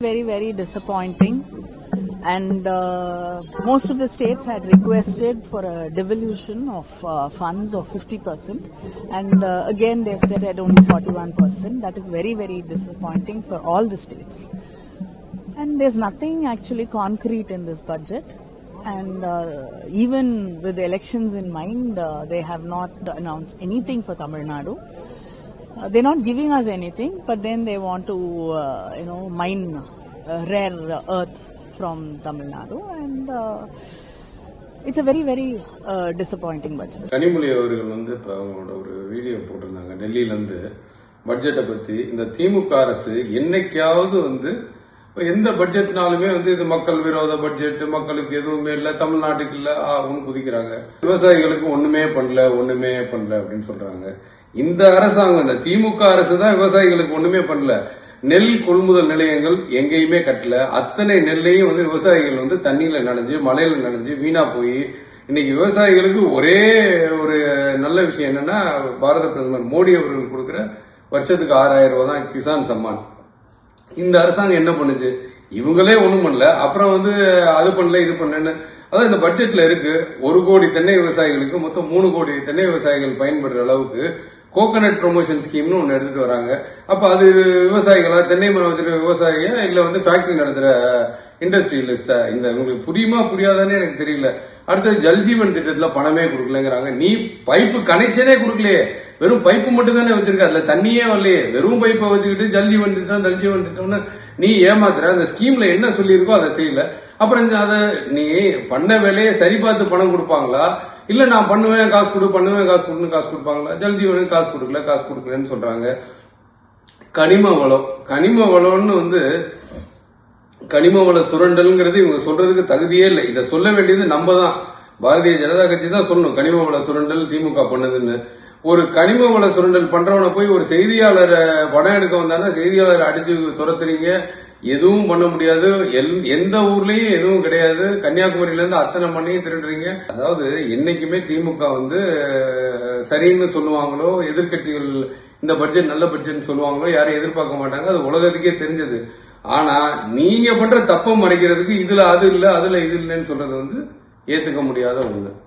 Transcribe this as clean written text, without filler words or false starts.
Very disappointing, and most of the states had requested for a devolution of funds of 50%, and again they've said only 41%. That is very disappointing for all the states, and there's nothing actually concrete in this budget, and even with the elections in mind, they have not announced anything for Tamil Nadu. They're not giving us anything, but then they want to, mine rare earth from Tamil Nadu, and it's a very disappointing budget. Kanimozhi அவர்கள் இப்ப அவங்களோட ஒரு video போட்டிருந்தாங்க டெல்லியில இருந்து பட்ஜெட்டை பத்தி. இந்த திமுக அரசு என்னைக்காவது எந்த பட்ஜெட்னாலுமே இது மக்கள் விரோத பட்ஜெட், மக்களுக்கு எதுவுமே இல்ல, தமிழ்நாட்டுக்கு இல்ல ஆகும்னு குதிக்கிறாங்க. விவசாயிகளுக்கு ஒண்ணுமே பண்ணல அப்படின்னு சொல்றாங்க. இந்த அரசாங்கம், இந்த திமுக அரசு தான் விவசாயிகளுக்கு ஒண்ணுமே பண்ணல. நெல் கொள்முதல் நிலையங்கள் எங்கேயுமே கட்டல. அத்தனை நெல்லையும் விவசாயிகள் தண்ணியில நனைஞ்சு மழையில நனைஞ்சு வீணா போய் இன்னைக்கு விவசாயிகளுக்கு ஒரே ஒரு நல்ல விஷயம் என்னன்னா, பாரத பிரதமர் மோடி அவர்கள் கொடுக்கிற வருஷத்துக்கு 6000 ரூபாய் தான் கிசான் சம்மான். இந்த அரசாங்கம் என்ன பண்ணுச்சு? இவங்களே ஒண்ணும் பண்ணல. அப்புறம் அது பண்ணல இது பண்ணலன்னு அதான் இந்த பட்ஜெட்ல இருக்கு. 1 கோடி தென்னை விவசாயிகளுக்கு மொத்தம் 3 கோடி தென்னை விவசாயிகள் பயன்படுற அளவுக்கு கோகனட் ப்ரொமோஷன் ஸ்கீம்னு ஒன்னு எடுத்துட்டு வராங்க. அப்ப அது விவசாயிகளா, தென்னை மரம் வச்சிருக்க விவசாயியா, இல்ல ஃபேக்டரி நடத்துற இண்டஸ்ட்ரியலிஸ்டா? இந்த உங்களுக்கு புரியுமா புரியாதானே எனக்கு தெரியல. அடுத்தது ஜல்ஜீவன் திட்டத்துல பணமே கொடுக்கலங்கிறாங்க. நீ பைப்பு கனெக்ஷனே கொடுக்கலையே, வெறும் பைப்பு மட்டும் தானே வச்சிருக்க, அதுல தண்ணியே வரலையே. வெறும் பைப்பை வச்சுக்கிட்டு ஜல்ஜீவன் திட்டம்னு நீ ஏமாத்துற. அந்த ஸ்கீம்ல என்ன சொல்லியிருக்கோ அதை செய்யல. அப்புறம் அதை நீ பண்ண வேலையை சரி பார்த்து பணம் கொடுப்பாங்களா, இல்ல நான் பண்ணுவேன் காசு கொடுன்னு காசு கொடுப்பாங்களா? ஜல்ஜீவனுக்கு காசு கொடுக்கலன்னு சொல்றாங்க. கனிம வளம்னு கனிம வள சுரண்டல்ங்கிறது இவங்க சொல்றதுக்கு தகுதியே இல்லை. இதை சொல்ல வேண்டியது நம்ம தான், பாரதிய ஜனதா கட்சி தான் சொல்லணும். கனிம வள சுரண்டல் திமுக பண்ணுதுன்னு. ஒரு கனிம வள சுரண்டல் பண்றவனை போய் ஒரு செய்தியாளரை படம் எடுக்க வந்தாங்கன்னா செய்தியாளரை அடிச்சு துரத்துறீங்க. எதுவும் பண்ண முடியாது. எந்த ஊர்லயும் எதுவும் கிடையாது. கன்னியாகுமரியில இருந்து அத்தனை மண்ணையும் திருடுறீங்க. அதாவது என்னைக்குமே திமுக சரின்னு சொல்லுவாங்களோ, எதிர்கட்சிகள் இந்த பட்ஜெட் நல்ல பட்ஜெட் சொல்லுவாங்களோ யாரும் எதிர்பார்க்க மாட்டாங்க. அது உலகத்துக்கே தெரிஞ்சது. ஆனா நீங்க பண்ற தப்பை மறைக்கிறதுக்கு இதுல அது இல்ல அதுல இது இல்லைன்னு சொல்றது ஏத்துக்க முடியாத ஒண்ணு.